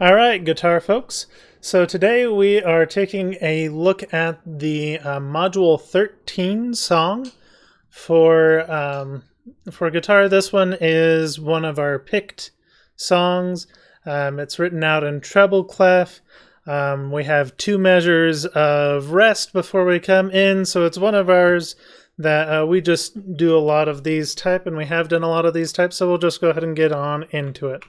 All right, guitar folks. So today we are taking a look at the Module 13 song for guitar. This one is one of our picked songs. It's written out in treble clef. We have two measures of rest before we come in, so it's one of ours that we just do a lot of these type, and we have done a lot of these types, so we'll just go ahead and get on into it.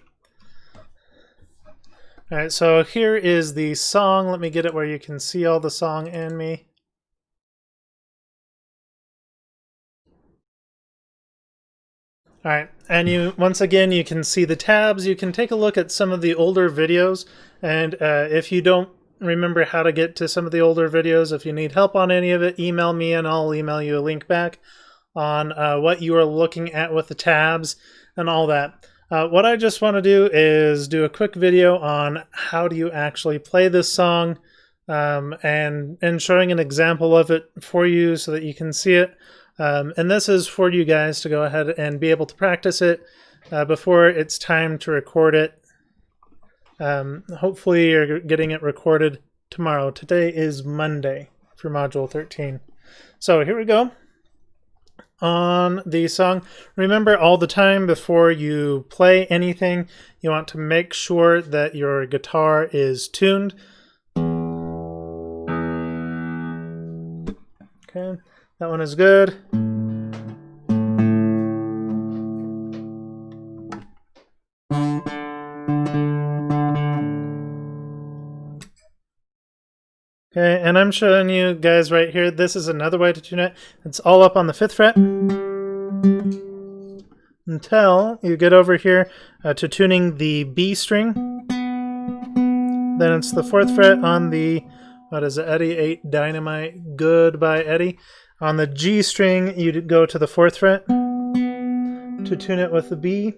All right, so here is the song. Let me get it where you can see all the song and me. All right, and once again, you can see the tabs. You can take a look at some of the older videos, and if you don't remember how to get to some of the older videos, if you need help on any of it, email me and I'll email you a link back on what you are looking at with the tabs and all that. What I just want to do is do a quick video on how do you actually play this song and showing an example of it for you so that you can see it. And this is for you guys to go ahead and be able to practice it before it's time to record it. Hopefully you're getting it recorded tomorrow. Today is Monday for Module 13. So here we go. On the song, remember all the time before you play anything, you want to make sure that your guitar is tuned. Okay, that one is good. Okay, and I'm showing you guys right here, this is another way to tune it. It's all up on the 5th fret until you get over here to tuning the B string. Then it's the 4th fret on the, what is it, Eddie 8 Dynamite, Goodbye Eddie. On the G string, you go to the 4th fret to tune it with the B.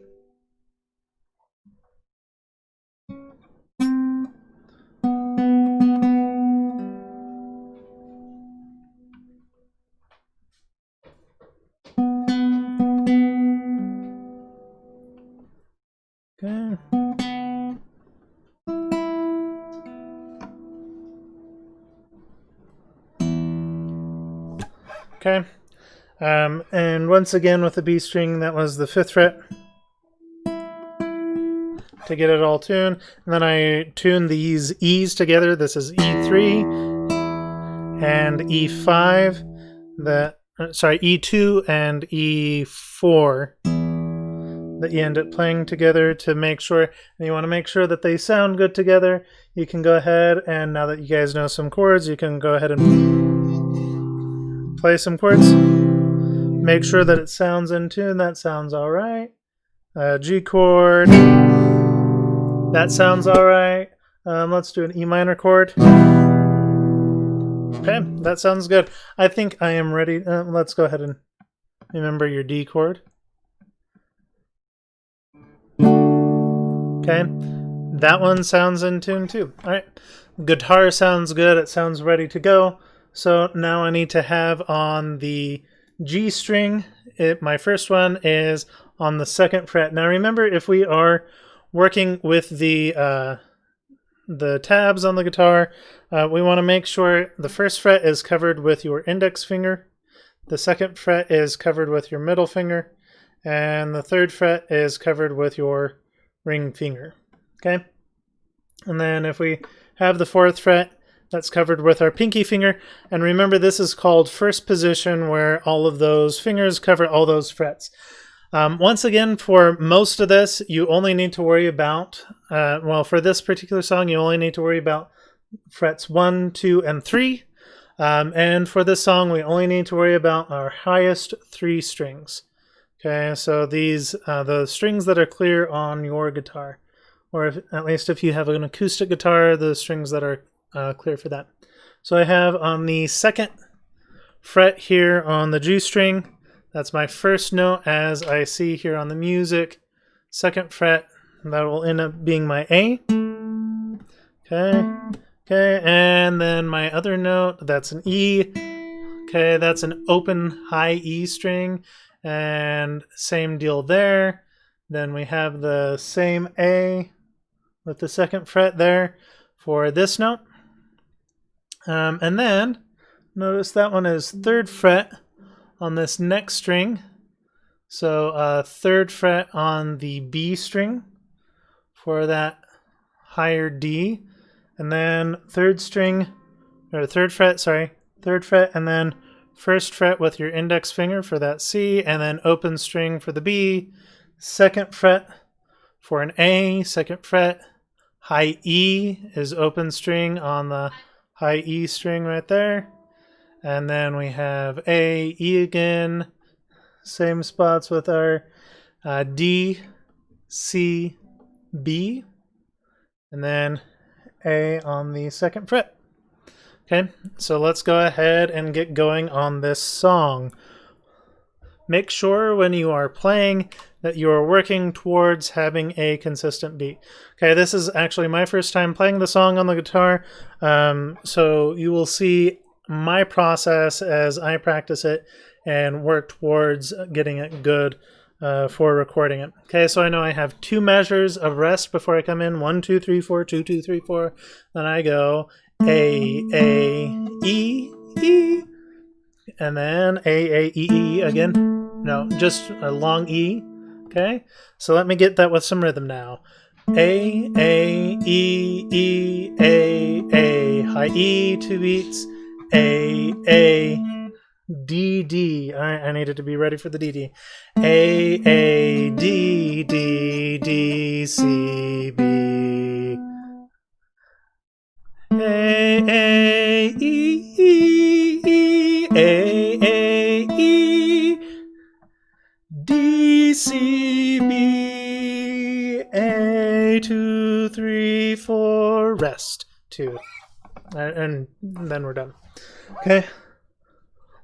Okay. Okay. And once again with the B string, that was the 5th fret to get it all tuned. And then I tune these E's together. This is E3 and E5. E2 and E4 that you end up playing together to make sure, and you want to make sure that they sound good together. You can go ahead and, now that you guys know some chords, you can go ahead and play some chords. Make sure that it sounds in tune. That sounds all right. G chord. That sounds all right. Let's do an E minor chord. Okay, that sounds good. I think I am ready. Let's go ahead and remember your D chord. Okay, that one sounds in tune too. All right, guitar sounds good. It sounds ready to go. So now I need to have on the G string, my first one is on the 2nd fret. Now remember, if we are working with the tabs on the guitar, we want to make sure the 1st fret is covered with your index finger, the 2nd fret is covered with your middle finger, and the 3rd fret is covered with your ring finger. Okay, and then if we have the 4th fret, that's covered with our pinky finger. And remember, this is called first position, where all of those fingers cover all those frets. Once again, for most of this, you only need to worry about, well, for this particular song, you only need to worry about frets 1, 2, and 3. And for this song, we only need to worry about our highest 3 strings. Okay, so these, the strings that are clear on your guitar, or at least if you have an acoustic guitar, the strings that are clear for that. So I have on the 2nd fret here on the G string, that's my first note as I see here on the music. 2nd fret, that will end up being my A. Okay, and then my other note, that's an E. Okay, that's an open high E string, and same deal there. Then we have the same A with the 2nd fret there for this note. And then notice that one is 3rd fret on this next string. So 3rd fret on the B string for that higher D, and then 3rd fret, and then 1st fret with your index finger for that C, and then open string for the B, 2nd fret for an A, 2nd fret, high E is open string on the high E string right there, and then we have A, E again, same spots with our D, C, B, and then A on the 2nd fret. Okay, so let's go ahead and get going on this song. Make sure when you are playing that you are working towards having a consistent beat. Okay, this is actually my first time playing the song on the guitar, so you will see my process as I practice it and work towards getting it good for recording it. Okay, so I know I have 2 measures of rest before I come in. 1, 2, 3, 4, 2, 2, 3, 4. Then I go A, E, E, and then A, E, E again. No, just a long E. Okay, so let me get that with some rhythm now. A, E, E, A, high E, 2 beats. A, D, D. I needed to be ready for the D, D. A, D, D, D, C, B. A, E, E, A, E, D, C, B, A, 2, 3, 4, rest, 2. And then we're done. Okay.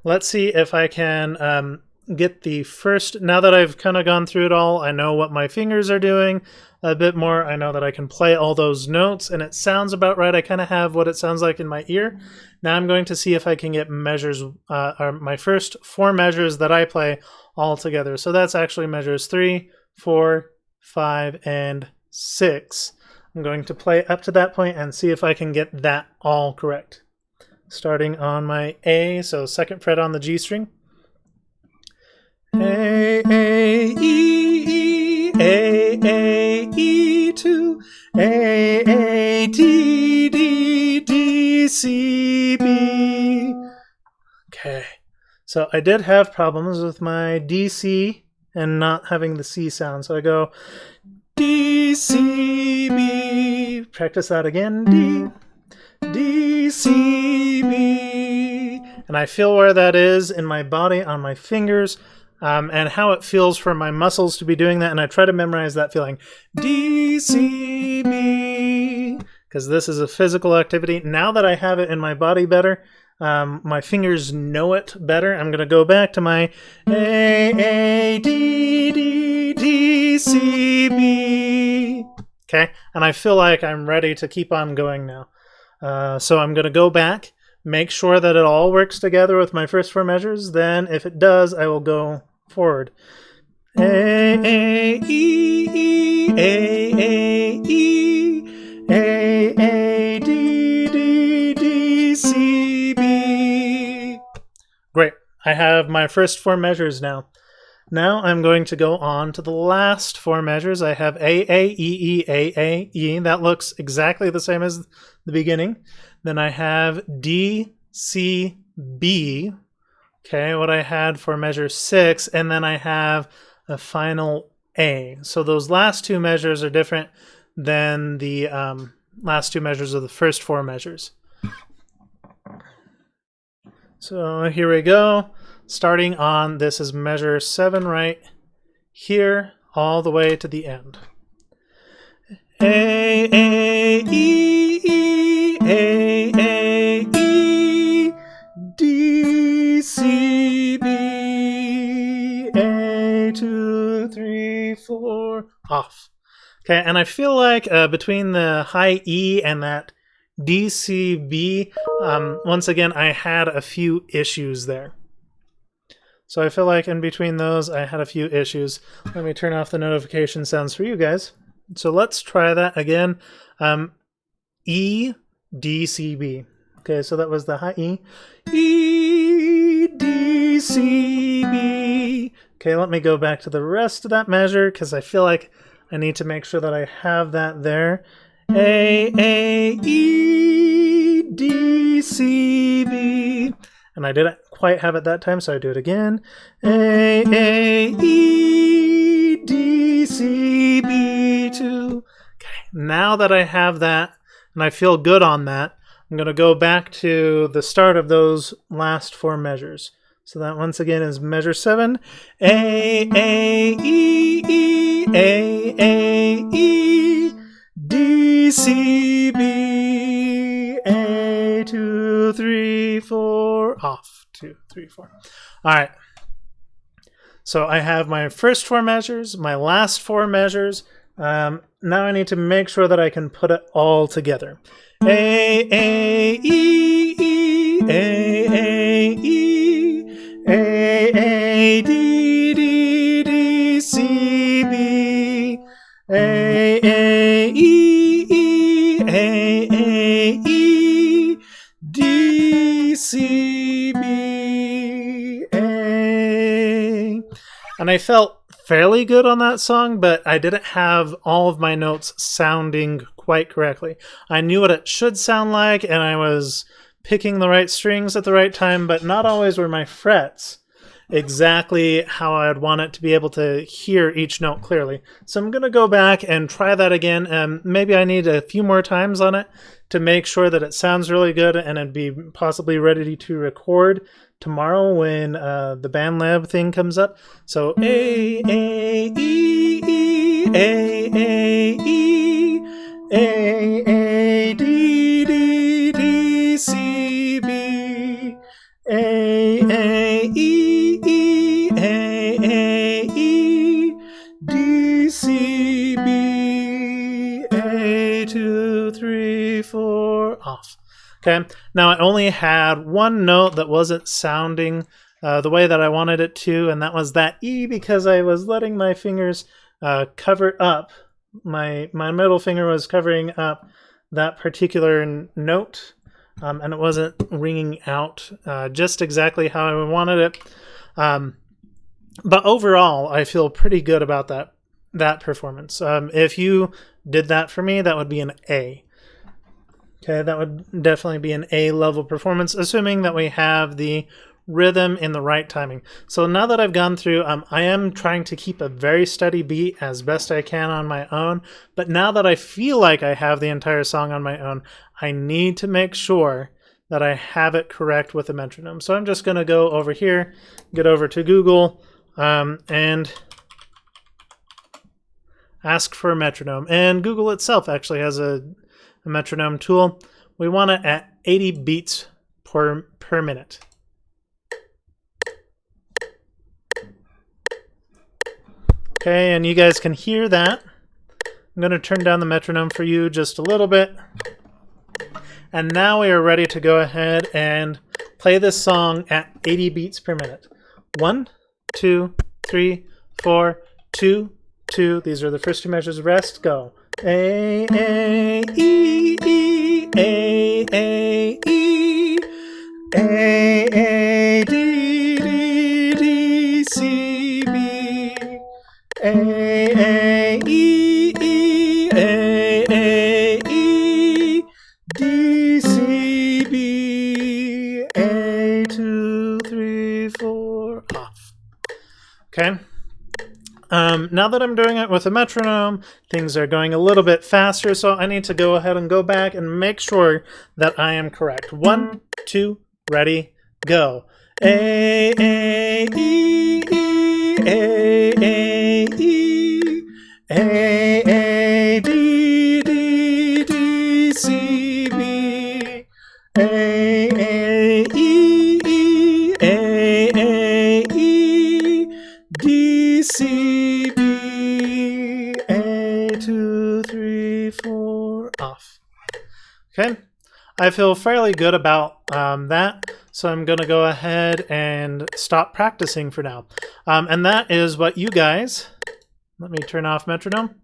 Let's see if I can get the first, now that I've kind of gone through it all, I know what my fingers are doing a bit more. I know that I can play all those notes, and it sounds about right. I kind of have what it sounds like in my ear. Now I'm going to see if I can get measures, or my first 4 measures that I play all together. So that's actually measures 3, 4, 5, and 6. I'm going to play up to that point and see if I can get that all correct. Starting on my A, so 2nd fret on the G string. A, E, E, 2, A, D, D, D, C, B. Okay, so I did have problems with my D, C, and not having the C sound. So I go D, C, B. Practice that again. D, D, C, B. And I feel where that is in my body, on my fingers, and how it feels for my muscles to be doing that. And I try to memorize that feeling. D, C, B. Because this is a physical activity. Now that I have it in my body better, my fingers know it better. I'm going to go back to my A, D, D, D, C, B. Okay, and I feel like I'm ready to keep on going now. So I'm going to go back, make sure that it all works together with my first 4 measures. Then if it does, I will go forward. A, E, A, E, A, D, D, D, C, B. Great. I have my first 4 measures now. Now I'm going to go on to the last 4 measures. I have A, E, A, E. That looks exactly the same as the beginning. Then I have D, C, B. Okay, what I had for measure 6. And then I have a final A. So those last 2 measures are different than the last 2 measures of the first 4 measures. So here we go. Starting on, this is measure 7 right here, all the way to the end. A, E, A, E, D, C, B, A, 2, 3, 4, off. Okay, and I feel like between the high E and that D, C, B, once again, I had a few issues there. So I feel like in between those, I had a few issues. Let me turn off the notification sounds for you guys. So let's try that again. E, D, C, B. Okay, so that was the high E. E, D, C, B. Okay, let me go back to the rest of that measure because I feel like I need to make sure that I have that there. A, E, D, C, B. And I didn't quite have it that time, so I do it again. A, E, D, C, B, 2. Okay, now that I have that, and I feel good on that, I'm going to go back to the start of those last 4 measures. So that once again is measure 7. A, E, E, A, E, D, C, B, A, 2, 3, 4, off, 2, 3, 4. All right. So I have my first 4 measures, my last 4 measures. Now I need to make sure that I can put it all together. A, E, E, A, E, A, D, D, D, C, B, A, E, E, A, E, D, C, B, A. And I felt fairly good on that song, but I didn't have all of my notes sounding quite correctly. I knew what it should sound like, and I was picking the right strings at the right time, but not always were my frets exactly how I'd want it to be able to hear each note clearly. So I'm going to go back and try that again. Maybe I need a few more times on it to make sure that it sounds really good and it'd be possibly ready to record tomorrow when the BandLab thing comes up. So A, E, E, A, E, A, D, D, D, C, B, A, E, E, A, E, D, C, B, A, 2, 3, 4, off. Okay, now I only had one note that wasn't sounding the way that I wanted it to, and that was that E, because I was letting my fingers cover up. My middle finger was covering up that particular note, and it wasn't ringing out just exactly how I wanted it. But overall, I feel pretty good about that performance. If you did that for me, that would be an A. Okay, that would definitely be an A-level performance, assuming that we have the rhythm in the right timing. So now that I've gone through, I am trying to keep a very steady beat as best I can on my own, but now that I feel like I have the entire song on my own, I need to make sure that I have it correct with the metronome. So I'm just going to go over here, get over to Google, and ask for a metronome. And Google itself actually has a metronome tool. We want it at 80 beats per minute. Okay, and you guys can hear that. I'm going to turn down the metronome for you just a little bit. And now we are ready to go ahead and play this song at 80 beats per minute. 1, 2, 3, 4, 2, 2. These are the first 2 measures. Rest, go. A, E, E, A, E, A, D, D, D, C, B, A, E, E, A, E, D, C, B, A, 2, 3, 4, off. Okay. Now that I'm doing it with a metronome, things are going a little bit faster, so I need to go ahead and go back and make sure that I am correct. 1, 2, ready, go. A, E, E, A, E, A, D, D, D, C, B, A, E, E, A, E, D, C, B, A, 2, 3, 4, off. Okay, I feel fairly good about that, so I'm going to go ahead and stop practicing for now. And that is what you guys, let me turn off metronome.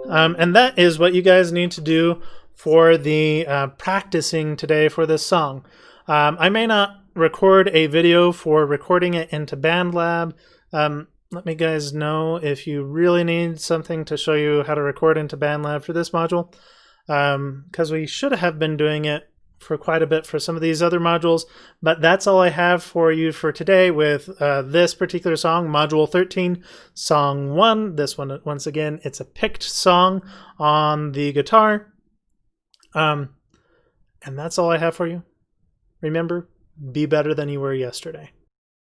And that is what you guys need to do for the practicing today for this song. I may not record a video for recording it into BandLab. Let me guys know if you really need something to show you how to record into BandLab for this module, because we should have been doing it for quite a bit for some of these other modules, but that's all I have for you for today with this particular song, Module 13, Song 1. This one, once again, it's a picked song on the guitar. And that's all I have for you. Remember, be better than you were yesterday.